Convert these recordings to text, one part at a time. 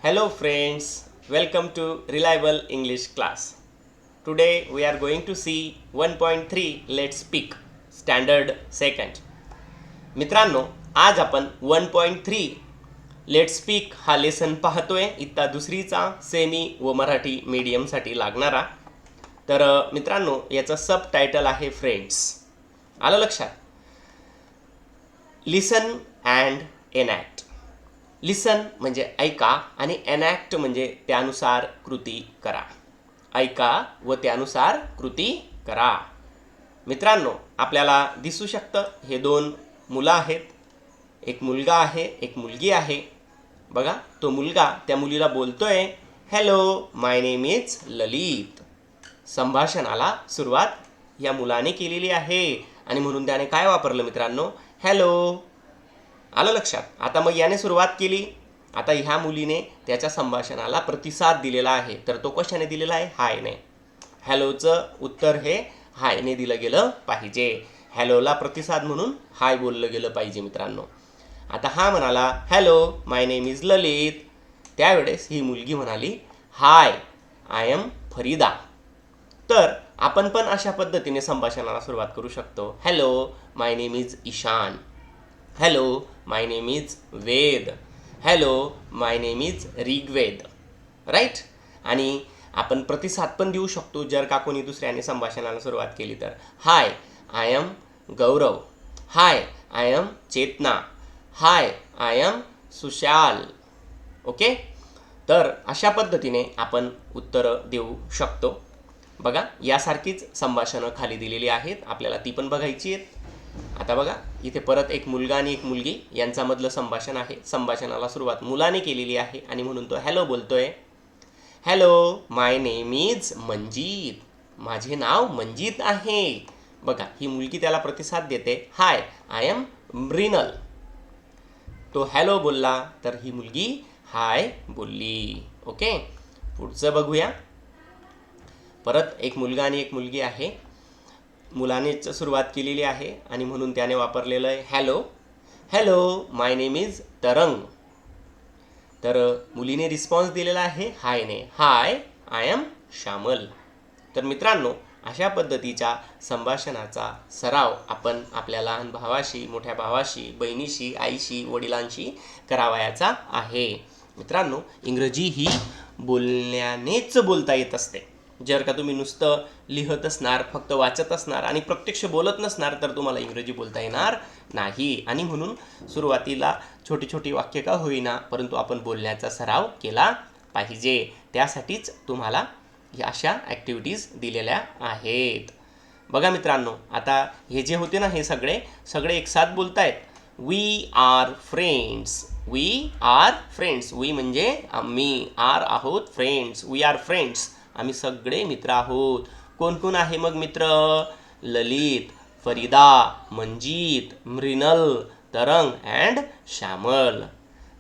Hello friends, welcome to Reliable English class. Today we are going to see 1.3 Let's Speak Standard Second. मित्रांनो, आज आपण 1.3 Let's Speak हा lesson पाहतोय इत्ता दुसरीचा semi व मराठी मीडियमसाठी लागणारा. तर मित्रांनो याचा सब टायटल आहे फ्रेंड्स. आलं लक्षात? लिसन अँड एनॅक्ट. लिसन म्हणजे ऐका आणि एनॅक्ट म्हणजे त्यानुसार कृती करा. ऐका व त्यानुसार कृती करा. मित्रांनो आपल्याला दिसू शकतं हे दोन मुलं आहेत. एक मुलगा आहे, एक मुलगी आहे. बघा तो मुलगा त्या मुलीला बोलतोय, हॅलो माय नेम इज ललित. संभाषणाला सुरुवात या मुलाने केलेली आहे आणि म्हणून त्याने काय वापरलं मित्रांनो, हॅलो. आलं लक्षात? आता मग याने सुरुवात केली. आता ह्या मुलीने त्याच्या संभाषणाला प्रतिसाद दिलेला आहे. तर तो कशाने दिलेला आहे? हायने. हॅलोचं उत्तर हे हायने दिलं गेलं पाहिजे. हॅलोला प्रतिसाद म्हणून हाय बोललं गेलं पाहिजे मित्रांनो. आता हा म्हणाला, हॅलो माय नेम इज ललित. त्यावेळेस ही मुलगी म्हणाली, हाय आय एम फरीदा. तर आपण पण अशा पद्धतीने संभाषणाला सुरुवात करू शकतो. Hello my name is Ishan. Hello my name is Ved. Hello my name is Rigved. Right. आणि आपण प्रतिसाद पण देऊ शकतो जर का कोणी दुसऱ्याने संभाषणाला सुरुवात केली तर. Hi I am Gaurav. Hi I am Chetana. Hi I am Sushal. Okay. तर अशा पद्धतीने आपण उत्तरं देऊ शकतो. बघा यासारखीच संभाषणं खाली दिलेली आहेत, आपल्याला ती पण बघायची आहेत. आता बघा इथे परत एक मुलगा आणि एक मुलगी यांच्यामधलं संभाषण आहे. संभाषणाला सुरुवात मुलाने केलेली आहे आणि म्हणून तो हॅलो बोलतोय. Hello my name is Manjit. माझे नाव मंजित आहे. बघा ही मुलगी त्याला प्रतिसाद देते, हाय आय एम मृणाल. तो हॅलो बोलला तर ही मुलगी हाय बोलली. ओके. पुढचं बघूया. परत एक मुलगा आणि एक मुलगी आहे. मुलानेच सुरुवात केलेली आहे आणि म्हणून त्याने वापरलेलं आहे hello. Hello my name is Tarang. तर मुलीने रिस्पॉन्स दिलेला आहे हायने, हाय आय एम श्यामल. तर मित्रांनो अशा पद्धतीच्या संभाषणाचा सराव आपण आपल्या लहान भावाशी, मोठ्या भावाशी, बहिणीशी, आईशी, वडिलांशी करावयाचा आहे. मित्रांनो इंग्रजी ही बोलण्यानेच बोलता येत असते. जर का तुम्ही नुसतं लिहत असणार, फक्त वाचत असणार आणि प्रत्यक्ष बोलत नसणार तर तुम्हाला इंग्रजी बोलता येणार नाही. आणि म्हणून सुरुवातीला छोटी छोटी वाक्य का होईना परंतु आपण बोलण्याचा सराव केला पाहिजे. त्यासाठीच तुम्हाला अशा ॲक्टिव्हिटीज दिलेल्या आहेत. बघा मित्रांनो आता हे जे होते ना हे सगळे एक साथ बोलतायत. We are friends. We are friends. We म्हणजे आम्ही, आर आहोत फ्रेंड्स. We are friends. आम्ही सगळे मित्र आहोत. कोण कोण आहे मग मित्र? ललित, फरीदा, मंजित, मृणाल, तरंग अँड श्यामल.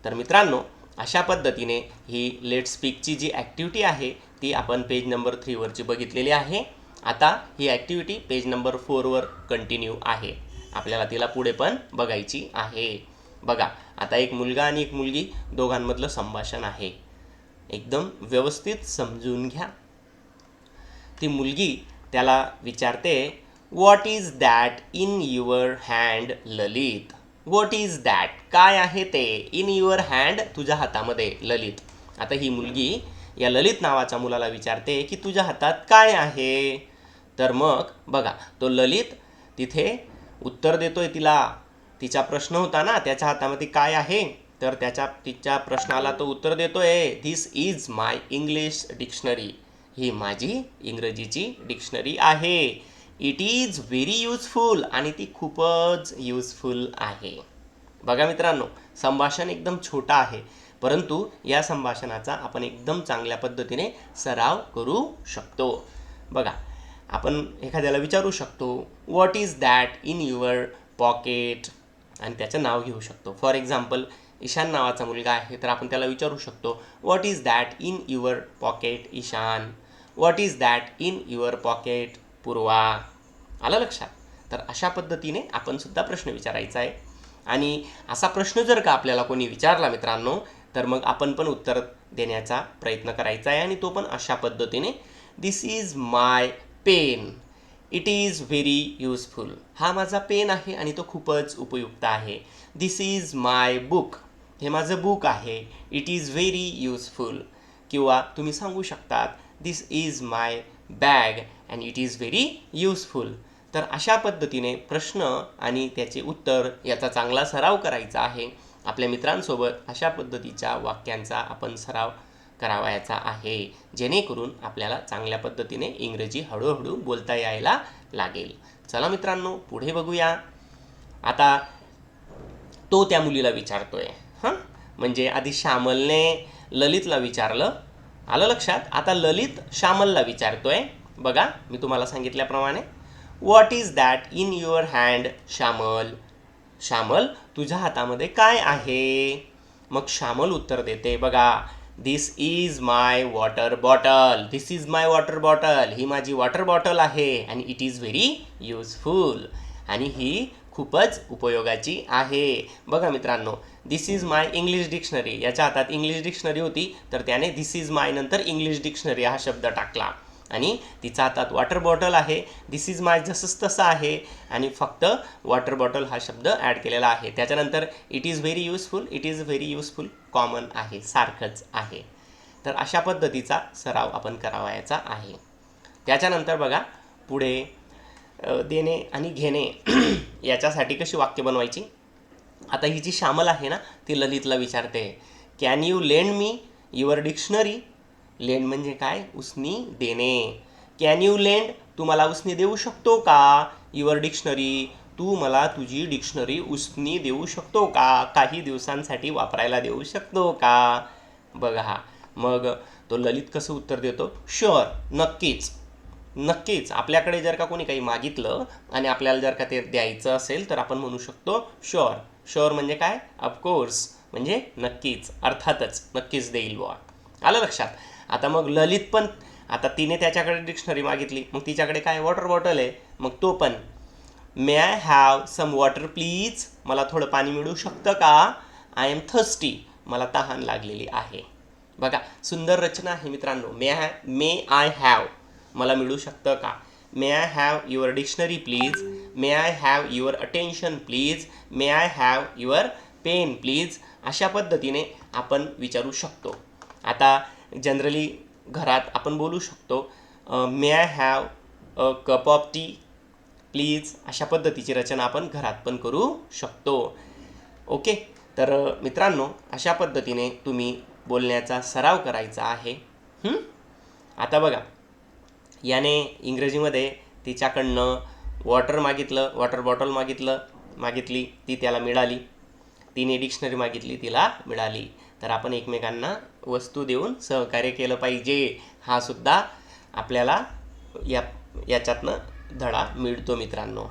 तर मित्रांनो अशा पद्धतीने ही लेट्स स्पीकची जी ॲक्टिव्हिटी आहे ती आपण पेज नंबर 3 वरची बघितलेली आहे. आता ही ॲक्टिव्हिटी पेज नंबर 4 वर कंटिन्यू आहे. आपल्याला तिला पुढे पण बघायची आहे. बघा आता एक मुलगा आणि एक मुलगी दोघांमधलं संभाषण आहे. एकदम व्यवस्थित समजून घ्या. ती मुलगी त्याला विचारते, what is that in your hand Lalit. What is that काय आहे ते, इन युअर हँड तुझ्या हातामध्ये ललित. आता ही मुलगी या ललित नावाच्या मुलाला विचारते की तुझ्या हातात काय आहे. तर मग बघा तो ललित तिथे उत्तर देतोय तिला. तिचा प्रश्न होता ना त्याच्या हातामध्ये काय आहे, तर तिच्या प्रश्नाला तो उत्तर देतोय, this is my English dictionary. ही माझी इंग्रजीची डिक्शनरी आहे. It is very useful. आणि ती खूपच युजफुल आहे. बघा मित्रांनो संभाषण एकदम छोटा आहे परंतु या संभाषणाचा आपण एकदम चांगल्या पद्धतीने सराव करू शकतो. बघा आपण एखाद्याला विचारू शकतो, what is that in your pocket आणि त्याचं नाव घेऊ शकतो. फॉर एक्झाम्पल ईशान नावाचा मुलगा आहे तर आपण त्याला विचारू शकतो, what is that in your pocket Ishan. What is that in your pocket Purva. आलं लक्षात? तर अशा पद्धतीने आपण सुद्धा प्रश्न विचारायचा आहे. आणि असा प्रश्न जर का आपल्याला कोणी विचारला मित्रांनो तर मग आपण पण उत्तर देण्याचा प्रयत्न करायचा आहे आणि तो पण अशा पद्धतीने, this is my pen, it is very useful. हा माझा पेन आहे आणि तो खूपच उपयुक्त आहे. दिस इज माय बुक, हे माझं बुक आहे, इट इज व्हेरी युजफुल. किंवा तुम्ही सांगू शकतात, this is my bag and it is very useful. तर अशा पद्धतीने प्रश्न आणि त्याचे उत्तर याचा चांगला सराव करायचा आहे. आपल्या मित्रांसोबत अशा पद्धतीच्या वाक्यांचा आपण सराव करावायचा आहे, जेणेकरून आपल्याला चांगल्या पद्धतीने इंग्रजी हळूहळू बोलता यायला लागेल. चला मित्रांनो, पुढे बघूया. आता तो त्या मुलीला विचारतोय. म्हणजे आधी श्यामलने ललितला विचारलं, आलं लक्षात. आता ललित श्यामलला विचारतोय. बघा, मी तुम्हाला सांगितल्याप्रमाणे, what is that in your hand Shyamal. Shyamal, तुझ्या हातामध्ये काय आहे? मग श्यामल उत्तर देते, बघा, this is my water bottle, this is my water bottle, ही माझी वॉटर बॉटल आहे आणि इट इज व्हेरी युजफुल, आणि ही खूपच उपयोगाची आहे. बघा मित्रांनो, दिस इज माय इंग्लिश डिक्शनरी, याच्या हातात इंग्लिश डिक्शनरी होती, तर त्याने दिस इज माय नंतर इंग्लिश डिक्शनरी हा शब्द टाकला. आणि तिचा हातात वॉटर बॉटल आहे, दिस इज माय जसंच तसं आहे, आणि फक्त वॉटर बॉटल हा शब्द ॲड केलेला आहे. त्याच्यानंतर it is very useful, it is very useful common आहे, सारखंच आहे. तर अशा पद्धतीचा सराव आपण करावायचा आहे. त्याच्यानंतर बघा, पुढे देणे आणि घेणे याच्यासाठी कशी वाक्य बनवायची. आता ही जी श्यामल आहे ना, ती ललितला विचारते, can you lend me your dictionary. Lend म्हणजे काय? उसनी देणे. कॅन यू लेंड, तू मला उसनी देऊ शकतो का? युअर डिक्शनरी, तू मला तुझी डिक्शनरी उसनी देऊ शकतो का? काही दिवसांसाठी वापरायला देऊ शकतो का? बघा, मग तो ललित कसं उत्तर देतो, शुअर, नक्कीच, नक्कीच. आपल्याकडे जर का कोणी काही मागितलं आणि आपल्याला जर का ते द्यायचं असेल तर आपण म्हणू शकतो शुअर. शुअर म्हणजे काय? ऑफकोर्स, म्हणजे नक्कीच, अर्थातच, नक्कीच देईल बुवा. आलं लक्षात. आता मग ललित पण, आता तिने त्याच्याकडे डिक्शनरी मागितली, मग तिच्याकडे काय? वॉटर बॉटल आहे. मग तो पण, may I have some water please, मला थोडं पाणी मिळू शकतं का? आय एम थर्स्टी, मला तहान लागलेली आहे. बघा, सुंदर रचना आहे मित्रांनो. मे आय हॅव, मला मिळू शकतं का? May I have your dictionary please, may I have your attention please, may I have your pen please. अशा पद्धतीने आपण विचारू शकतो. आता जनरली घरात आपण बोलू शकतो, may I have a cup of tea please. अशा पद्धतीची रचना आपण घरात पण करू शकतो. ओके, तर मित्रांनो, अशा पद्धतीने तुम्ही बोलण्याचा सराव करायचा आहे. आता बघा, याने इंग्रजीमध्ये तिच्याकडनं वॉटर मागितलं, वॉटर बॉटल मागितली, ती त्याला मिळाली. तिने डिक्शनरी मागितली, तिला मिळाली. तर आपण एकमेकांना वस्तू देऊन सहकार्य केलं पाहिजे. हा सुद्धा आपल्याला याच्यातनं धडा मिळतो मित्रांनो.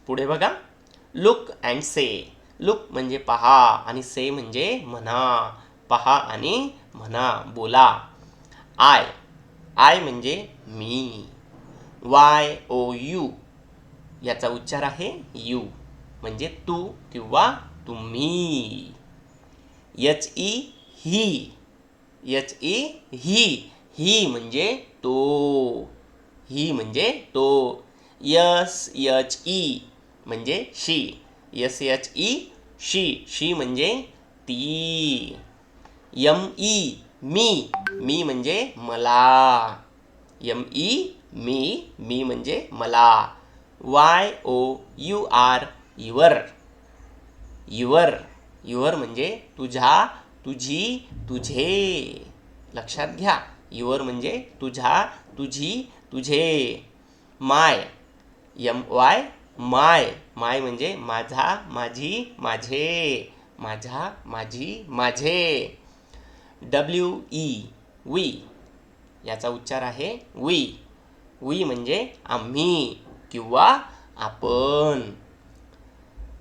पुढे बघा, लुक अँड से. लुक म्हणजे पहा आणि से म्हणजे म्हणा. पहा आणि म्हणा, बोला. आय म्हणजे मी. YOU याचा उच्चार आहे यू, म्हणजे तू किंवा तुम्ही. HE ही. ही म्हणजे तो. ही म्हणजे तो. SHE म्हणजे शी. SHE शी म्हणजे ती. ME मी म्हणजे मला. मी म्हणजे मला. YOUR युअर म्हणजे तुझा, तुझी, तुझे. लक्षात घ्या, युअर म्हणजे तुझा, तुझी, तुझे. माय माय म्हणजे माझा, माझी, माझे. माझा, माझी, माझे. वी याचा उच्चार आहे वी म्हणजे आम्ही किंवा आपण.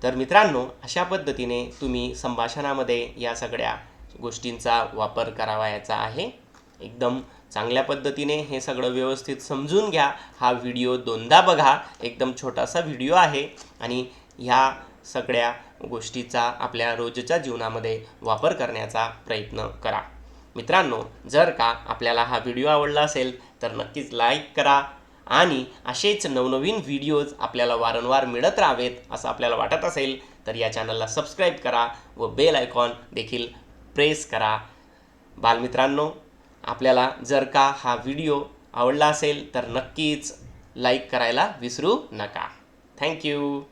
तर मित्रांनो, अशा पद्धतीने तुम्ही संभाषणामध्ये या सगळ्या गोष्टींचा वापर करावायचा आहे. एकदम चांगल्या पद्धतीने हे सगळं व्यवस्थित समजून घ्या. हा व्हिडिओ दोनदा बघा. एकदम छोटासा व्हिडिओ आहे आणि ह्या सगळ्या गोष्टीचा आपल्या रोजच्या जीवनामध्ये वापर करण्याचा प्रयत्न करा. मित्रांनो, जर का आपल्याला हा व्हिडिओ आवडला असेल तर नक्कीच लाईक करा आणि असेच नवनवीन व्हिडिओज आपल्याला वारंवार मिळत राहावेत असं आपल्याला वाटत असेल तर या चॅनलला सबस्क्राईब करा व बेल आयकॉन देखील प्रेस करा. बालमित्रांनो, आपल्याला जर का हा व्हिडिओ आवडला असेल तर नक्कीच लाईक करायला विसरू नका. थँक्यू.